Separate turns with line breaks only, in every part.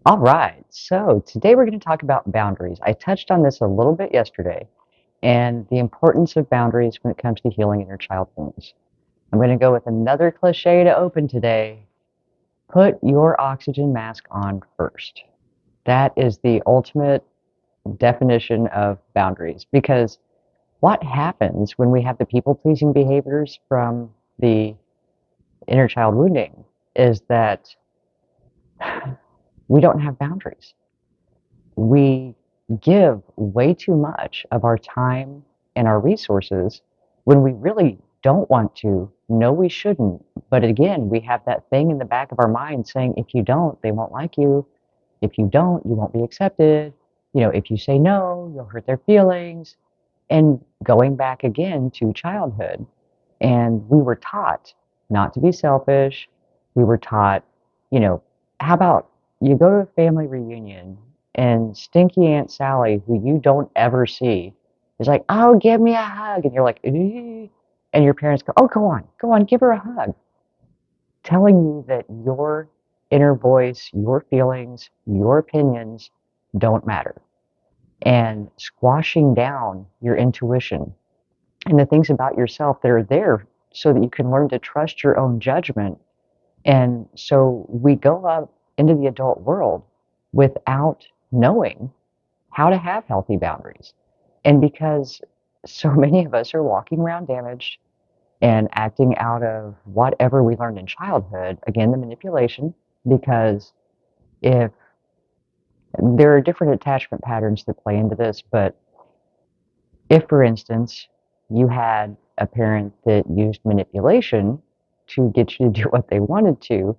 All right, so today we're going to talk about boundaries. I touched on this a little bit yesterday and the importance of boundaries when it comes to healing inner child wounds. I'm going to go with another cliche to open today. Put your oxygen mask on first. That is the ultimate definition of boundaries because what happens when we have the people pleasing behaviors from the inner child wounding is that we don't have boundaries. We give way too much of our time and our resources when we really don't want to. No, we shouldn't. But again, we have that thing in the back of our mind saying, if you don't, they won't like you. If you don't, you won't be accepted. If you say no, you'll hurt their feelings. And going back again to childhood. And we were taught not to be selfish. We were taught, you know, how about you go to a family reunion and stinky Aunt Sally, who you don't ever see, is like, oh, give me a hug. And you're like, "Eh." And your parents go, oh, go on, give her a hug. Telling you that your inner voice, your feelings, your opinions don't matter. And squashing down your intuition and the things about yourself that are there so that you can learn to trust your own judgment. And so we go up into the adult world without knowing how to have healthy boundaries. And because so many of us are walking around damaged and acting out of whatever we learned in childhood, again, the manipulation, because if there are different attachment patterns that play into this, but if, for instance, you had a parent that used manipulation to get you to do what they wanted to,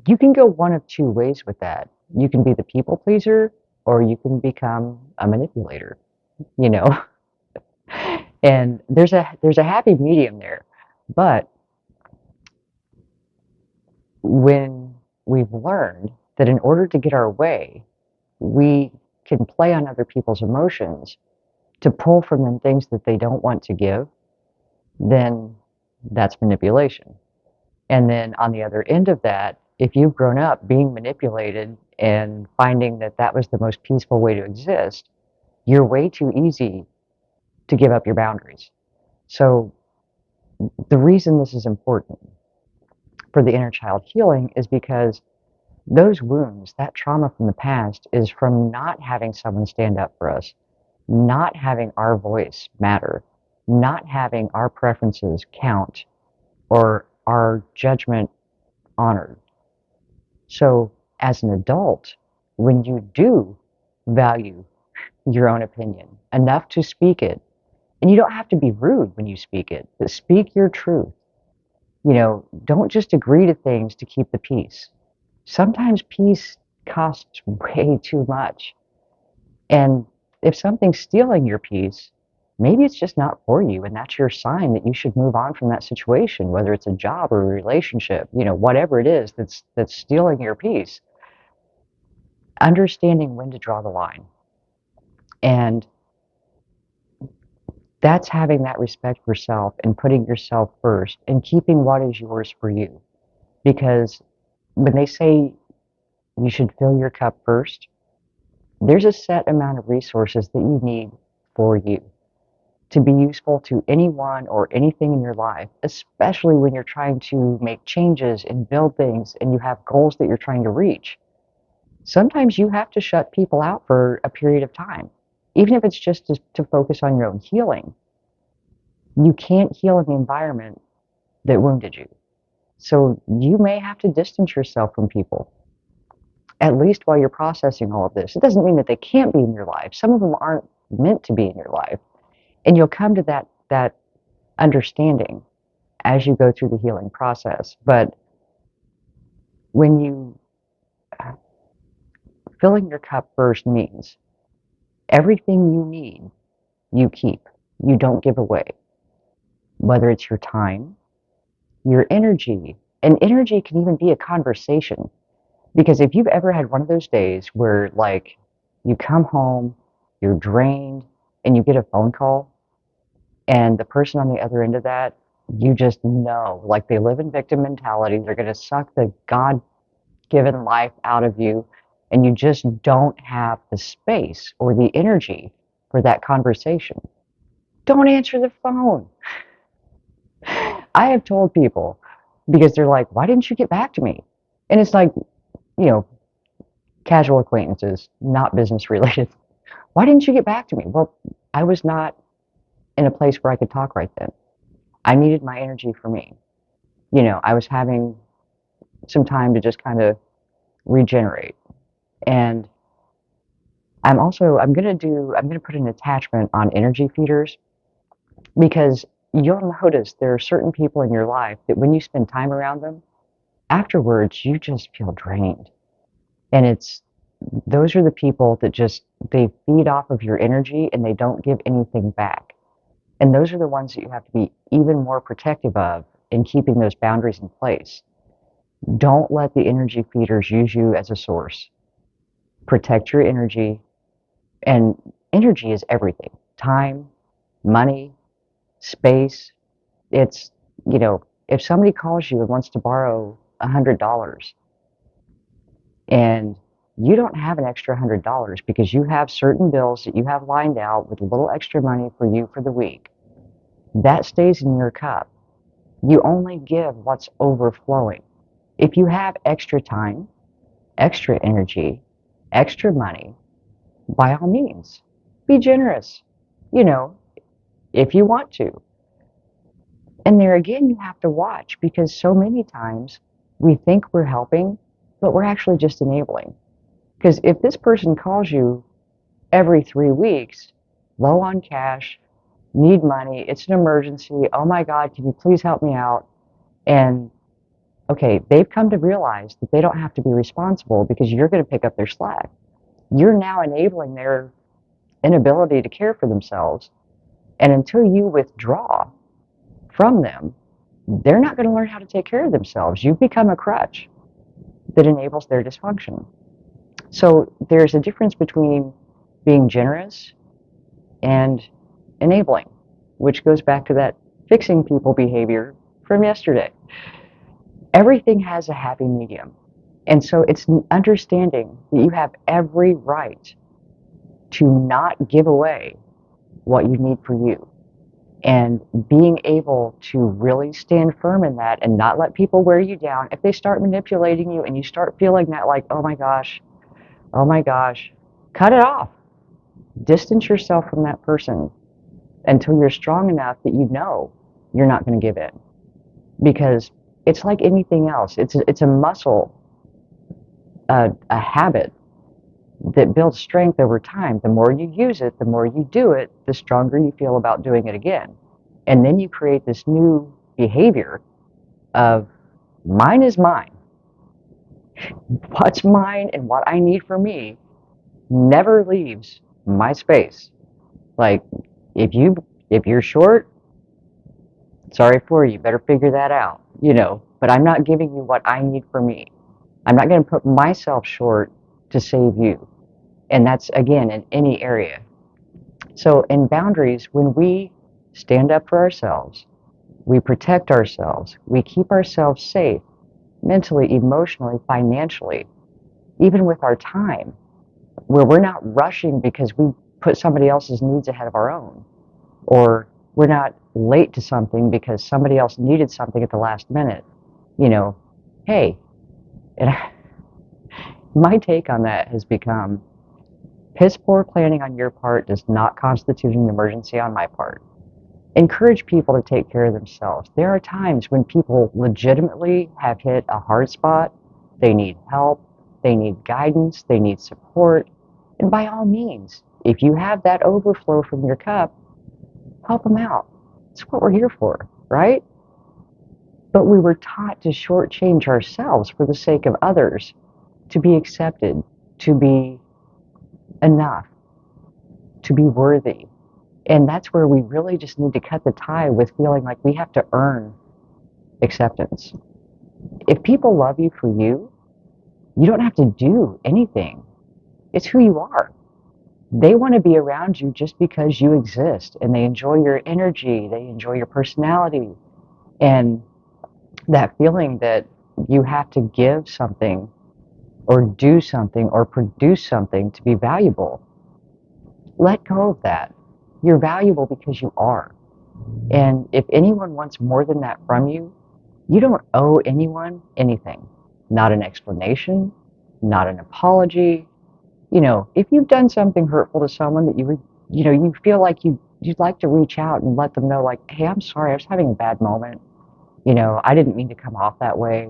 you can go one of two ways with that. You can be the people pleaser or you can become a manipulator, you know. And there's a happy medium there. But when we've learned that in order to get our way, we can play on other people's emotions to pull from them things that they don't want to give, then that's manipulation. And then on the other end of that, if you've grown up being manipulated and finding that that was the most peaceful way to exist, you're way too easy to give up your boundaries. So the reason this is important for the inner child healing is because those wounds, that trauma from the past, is from not having someone stand up for us, not having our voice matter, not having our preferences count, or our judgment honored. So, as an adult, when you do value your own opinion enough to speak it, and you don't have to be rude when you speak it, but speak your truth. Don't just agree to things to keep the peace. Sometimes peace costs way too much. And if something's stealing your peace, maybe it's just not for you, and that's your sign that you should move on from that situation, whether it's a job or a relationship, whatever it is that's stealing your peace. Understanding when to draw the line. And that's having that respect for self and putting yourself first and keeping what is yours for you. Because when they say you should fill your cup first, there's a set amount of resources that you need for you to be useful to anyone or anything in your life, especially when you're trying to make changes and build things and you have goals that you're trying to reach. Sometimes you have to shut people out for a period of time, even if it's just to focus on your own healing. You can't heal in the environment that wounded you. So you may have to distance yourself from people, at least while you're processing all of this. It doesn't mean that they can't be in your life. Some of them aren't meant to be in your life. And you'll come to that understanding as you go through the healing process. But when you filling your cup first means everything you need, you keep. You don't give away. Whether it's your time, your energy, and energy can even be a conversation. Because if you've ever had one of those days where, like, you come home, you're drained, and you get a phone call, and the person on the other end of that, you just know, like, they live in victim mentality. They're going to suck the God given life out of you, and you just don't have the space or the energy for that conversation, don't answer the phone. I have told people, because they're like, why didn't you get back to me? And it's like, you know, casual acquaintances, not business related. Why didn't you get back to me? Well, I was not in a place where I could talk right then. I needed my energy for me. I was having some time to just kind of regenerate. And I'm going to put an attachment on energy feeders, because you'll notice there are certain people in your life that when you spend time around them, afterwards you just feel drained. And those are the people that they feed off of your energy and they don't give anything back. And those are the ones that you have to be even more protective of in keeping those boundaries in place. Don't let the energy feeders use you as a source. Protect your energy. And energy is everything: time, money, space. It's, if somebody calls you and wants to borrow $100 and you don't have an extra $100 because you have certain bills that you have lined out with a little extra money for you for the week, that stays in your cup. You only give what's overflowing. If you have extra time, extra energy, extra money, by all means, be generous, you know, if you want to. And there again, you have to watch, because so many times we think we're helping, but we're actually just enabling. Because if this person calls you every 3 weeks, low on cash, need money, it's an emergency, oh my God, can you please help me out? And okay, they've come to realize that they don't have to be responsible because you're going to pick up their slack. You're now enabling their inability to care for themselves. And until you withdraw from them, they're not going to learn how to take care of themselves. You've become a crutch that enables their dysfunction. So there's a difference between being generous and enabling, which goes back to that fixing people behavior from yesterday. Everything has a happy medium. And so it's understanding that you have every right to not give away what you need for you, and being able to really stand firm in that and not let people wear you down. If they start manipulating you and you start feeling that, like, oh my gosh, cut it off. Distance yourself from that person until you're strong enough that you know you're not going to give in. Because it's like anything else. It's a muscle, a habit that builds strength over time. The more you use it, the more you do it, the stronger you feel about doing it again. And then you create this new behavior of mine is mine. What's mine and what I need for me never leaves my space. Like, if you're short, sorry for you, better figure that out, but I'm not giving you what I need for me. I'm not going to put myself short to save you. And that's, again, in any area. So in boundaries, when we stand up for ourselves, we protect ourselves, we keep ourselves safe mentally, emotionally, financially, even with our time, where we're not rushing because we put somebody else's needs ahead of our own, or we're not late to something because somebody else needed something at the last minute. Hey, and my take on that has become, piss poor planning on your part does not constitute an emergency on my part. Encourage people to take care of themselves. There are times when people legitimately have hit a hard spot. They need help, they need guidance, they need support. And by all means, if you have that overflow from your cup, help them out. That's what we're here for, right? But we were taught to shortchange ourselves for the sake of others, to be accepted, to be enough, to be worthy. And that's where we really just need to cut the tie with feeling like we have to earn acceptance. If people love you for you, you don't have to do anything. It's who you are. They want to be around you just because you exist, and they enjoy your energy, they enjoy your personality, and that feeling that you have to give something or do something or produce something to be valuable. Let go of that. You're valuable because you are. And if anyone wants more than that from you, you don't owe anyone anything. Not an explanation, not an apology. If you've done something hurtful to someone that you feel like you'd like to reach out and let them know, like, hey, I'm sorry, I was having a bad moment. I didn't mean to come off that way.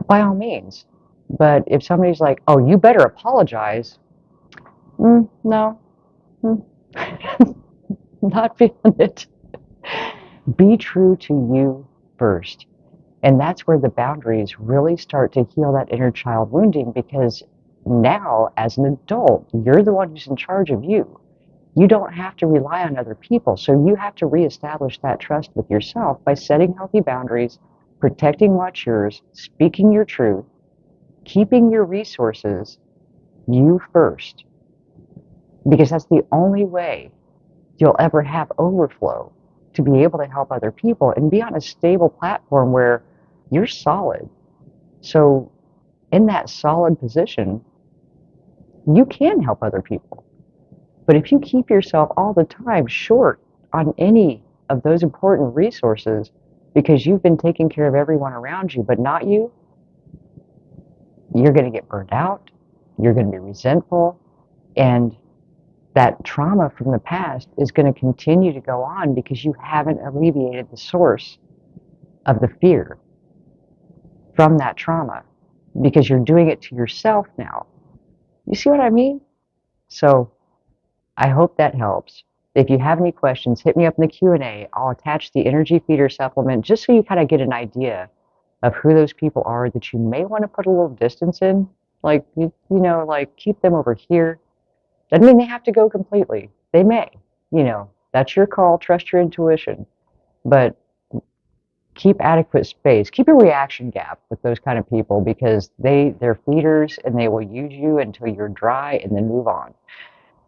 By all means. But if somebody's like, oh, you better apologize, no, mm, not feeling it. Be true to you first. And that's where the boundaries really start to heal that inner child wounding, because now, as an adult, you're the one who's in charge of you. You don't have to rely on other people. So you have to reestablish that trust with yourself by setting healthy boundaries, protecting what's yours, speaking your truth, keeping your resources you first. Because that's the only way you'll ever have overflow to be able to help other people and be on a stable platform where you're solid. So, in that solid position, you can help other people. But if you keep yourself all the time short on any of those important resources because you've been taking care of everyone around you, but not you, you're going to get burned out, you're going to be resentful, and that trauma from the past is going to continue to go on because you haven't alleviated the source of the fear from that trauma, because you're doing it to yourself now. You see what I mean? So I hope that helps. If you have any questions, hit me up in the Q&A. I'll attach the energy feeder supplement just so you kind of get an idea of who those people are that you may want to put a little distance in. Like, like keep them over here. Doesn't mean they have to go completely. They may. That's your call. Trust your intuition. But keep adequate space. Keep a reaction gap with those kind of people, because they're feeders and they will use you until you're dry and then move on.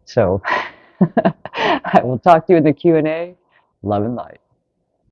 So I will talk to you in the Q&A. Love and light.